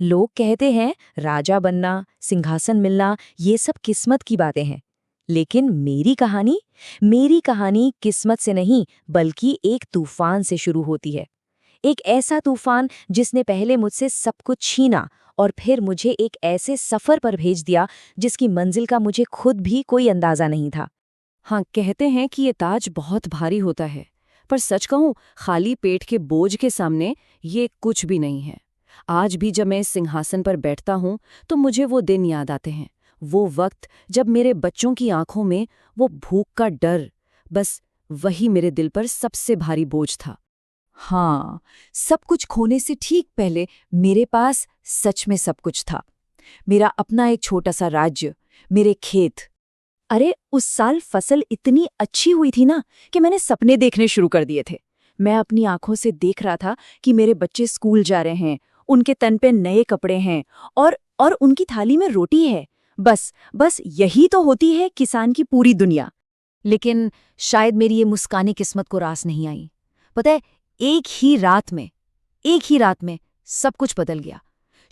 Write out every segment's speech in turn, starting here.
लोग कहते हैं राजा बनना, सिंहासन मिलना, ये सब किस्मत की बातें हैं। लेकिन मेरी कहानी किस्मत से नहीं बल्कि एक तूफान से शुरू होती है। एक ऐसा तूफान जिसने पहले मुझसे सब कुछ छीना और फिर मुझे एक ऐसे सफर पर भेज दिया जिसकी मंजिल का मुझे खुद भी कोई अंदाजा नहीं था। हाँ, कहते हैं कि ये ताज बहुत भारी होता है, पर सच कहूं, खाली पेट के बोझ के सामने ये कुछ भी नहीं है। आज भी जब मैं इस सिंहासन पर बैठता हूं तो मुझे वो दिन याद आते हैं, वो वक्त जब मेरे बच्चों की आंखों में वो भूख का डर, बस वही मेरे दिल पर सबसे भारी बोझ था। हाँ, सब कुछ खोने से ठीक पहले मेरे पास सच में सब कुछ था। मेरा अपना एक छोटा सा राज्य, मेरे खेत। अरे उस साल फसल इतनी अच्छी हुई थी ना कि मैंने सपने देखने शुरू कर दिए थे। मैं अपनी आंखों से देख रहा था कि मेरे बच्चे स्कूल जा रहे हैं, उनके तन पे नए कपड़े हैं और उनकी थाली में रोटी है। बस यही तो होती है किसान की पूरी दुनिया। लेकिन शायद मेरी ये मुस्कानी किस्मत को रास नहीं आई। पता है, एक ही रात में सब कुछ बदल गया।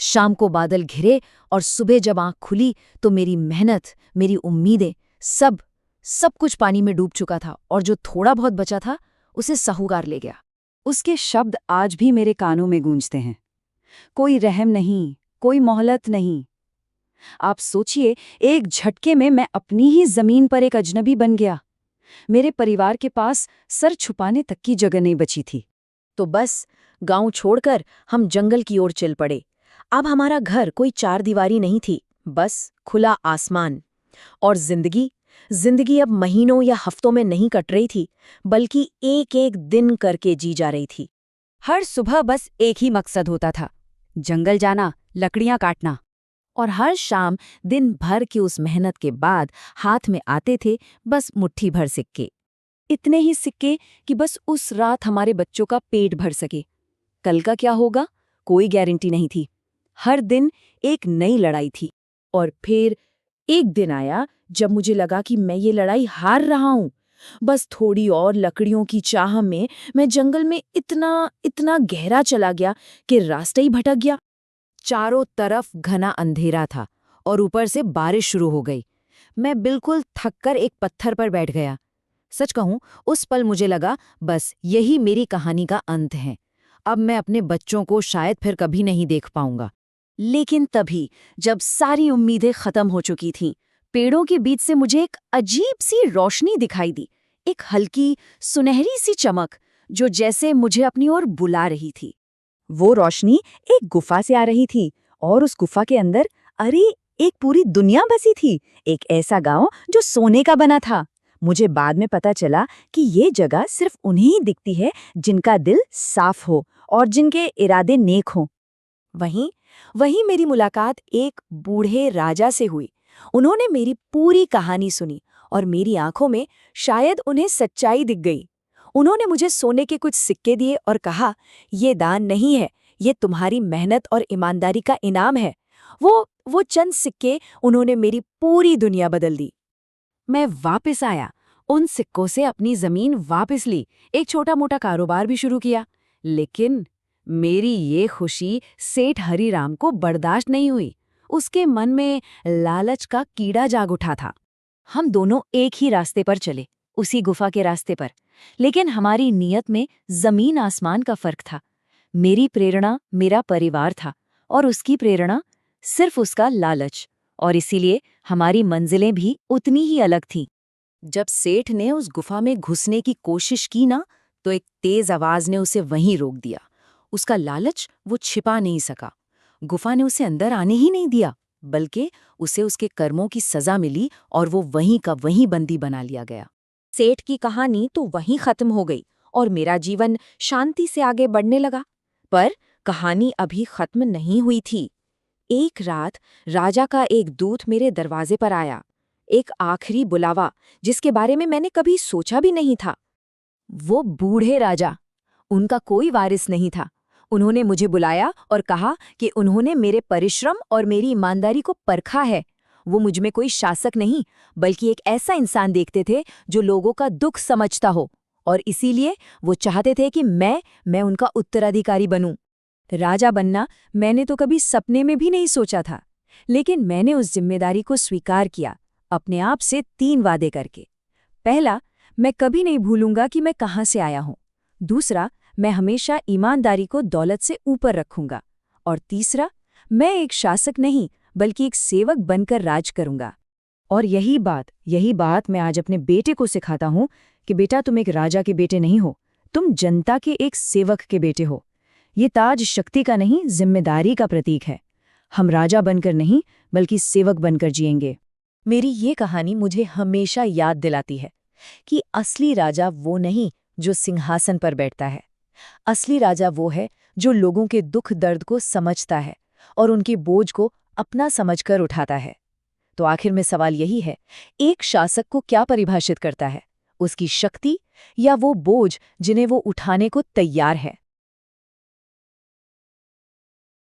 शाम को बादल घिरे और सुबह जब आंख खुली तो मेरी मेहनत, मेरी उम्मीदें, सब कुछ पानी में डूब चुका था और जो थोड़ा बहुत बचा था उसे साहूकार ले गया। उसके शब्द आज भी मेरे कानों में गूंजते हैं। कोई रहम नहीं, कोई मोहलत नहीं। आप सोचिए, एक झटके में मैं अपनी ही जमीन पर एक अजनबी बन गया। मेरे परिवार के पास सर छुपाने तक की जगह नहीं बची थी। तो बस गांव छोड़कर हम जंगल की ओर चल पड़े। अब हमारा घर कोई चारदीवारी नहीं थी, बस खुला आसमान। और जिंदगी अब महीनों या हफ्तों में नहीं कट रही थी, बल्कि एक एक दिन करके जी जा रही थी। हर सुबह बस एक ही मकसद होता था, जंगल जाना, लकड़ियां काटना। और हर शाम दिन भर की उस मेहनत के बाद हाथ में आते थे बस मुट्ठी भर सिक्के। इतने ही सिक्के कि बस उस रात हमारे बच्चों का पेट भर सके। कल का क्या होगा, कोई गारंटी नहीं थी। हर दिन एक नई लड़ाई थी। और फिर एक दिन आया जब मुझे लगा कि मैं ये लड़ाई हार रहा हूं। बस थोड़ी और लकड़ियों की चाह में मैं जंगल में इतना गहरा चला गया कि रास्ता ही भटक गया। चारों तरफ घना अंधेरा था और ऊपर से बारिश शुरू हो गई। मैं बिल्कुल थककर एक पत्थर पर बैठ गया। सच कहूं, उस पल मुझे लगा बस यही मेरी कहानी का अंत है। अब मैं अपने बच्चों को शायद फिर कभी नहीं देख पाऊंगा। लेकिन तभी, जब सारी उम्मीदें खत्म हो चुकी थीं, पेड़ों के बीच से मुझे एक अजीब सी रोशनी दिखाई दी। एक हल्की, सुनहरी सी चमक जो जैसे मुझे अपनी ओर बुला रही थी। वो रोशनी एक गुफा से आ रही थी और उस गुफा के अंदर, अरे, एक पूरी दुनिया बसी थी। एक ऐसा गांव जो सोने का बना था। मुझे बाद में पता चला कि ये जगह सिर्फ उन्हें ही दिखती है जिनका दिल साफ हो और जिनके इरादे नेक हों। वहीं मेरी मुलाकात एक बूढ़े राजा से हुई। उन्होंने मेरी पूरी कहानी सुनी और मेरी आंखों में शायद उन्हें सच्चाई दिख गई। उन्होंने मुझे सोने के कुछ सिक्के दिए और कहा, ये दान नहीं है, ये तुम्हारी मेहनत और ईमानदारी का इनाम है। वो चंद सिक्के, उन्होंने मेरी पूरी दुनिया बदल दी। मैं वापस आया, उन सिक्कों से अपनी जमीन वापस ली, एक छोटा मोटा कारोबार भी शुरू किया। लेकिन मेरी ये खुशी सेठ हरीराम को बर्दाश्त नहीं हुई। उसके मन में लालच का कीड़ा जाग उठा था। हम दोनों एक ही रास्ते पर चले, उसी गुफा के रास्ते पर, लेकिन हमारी नीयत में जमीन आसमान का फर्क था। मेरी प्रेरणा मेरा परिवार था और उसकी प्रेरणा सिर्फ उसका लालच, और इसीलिए हमारी मंजिलें भी उतनी ही अलग थीं। जब सेठ ने उस गुफा में घुसने की कोशिश की ना, तो एक तेज आवाज ने उसे वहीं रोक दिया। उसका लालच वो छिपा नहीं सका। गुफा ने उसे अंदर आने ही नहीं दिया, बल्कि उसे उसके कर्मों की सजा मिली और वो वहीं का वहीं बंदी बना लिया गया। सेठ की कहानी तो वहीं खत्म हो गई और मेरा जीवन शांति से आगे बढ़ने लगा। पर कहानी अभी खत्म नहीं हुई थी। एक रात राजा का एक दूत मेरे दरवाजे पर आया, एक आखिरी बुलावा जिसके बारे में मैंने कभी सोचा भी नहीं था। वो बूढ़े राजा, उनका कोई वारिस नहीं था। उन्होंने मुझे बुलाया और कहा कि उन्होंने मेरे परिश्रम और मेरी ईमानदारी को परखा है। वो मुझ में कोई शासक नहीं, बल्कि एक ऐसा इंसान देखते थे जो लोगों का दुख समझता हो, और इसीलिए वो चाहते थे कि मैं उनका उत्तराधिकारी बनूं। राजा बनना मैंने तो कभी सपने में भी नहीं सोचा था, लेकिन मैंने उस जिम्मेदारी को स्वीकार किया, अपने आप से 3 वादे करके। पहला, मैं कभी नहीं भूलूंगा कि मैं कहाँ से आया हूँ। दूसरा, मैं हमेशा ईमानदारी को दौलत से ऊपर रखूंगा। और तीसरा, मैं एक शासक नहीं बल्कि एक सेवक बनकर राज करूंगा। और यही बात मैं आज अपने बेटे को सिखाता हूँ कि बेटा, तुम एक राजा के बेटे नहीं हो, तुम जनता के एक सेवक के बेटे हो। ये ताज शक्ति का नहीं, जिम्मेदारी का प्रतीक है। हम राजा बनकर नहीं बल्कि सेवक बनकर जिएंगे। मेरी ये कहानी मुझे हमेशा याद दिलाती है कि असली राजा वो नहीं जो सिंहासन पर बैठता है। असली राजा वो है जो लोगों के दुख दर्द को समझता है और उनके बोझ को अपना समझकर उठाता है। तो आखिर में सवाल यही है, एक शासक को क्या परिभाषित करता है? उसकी शक्ति या वो बोझ जिन्हें वो उठाने को तैयार है?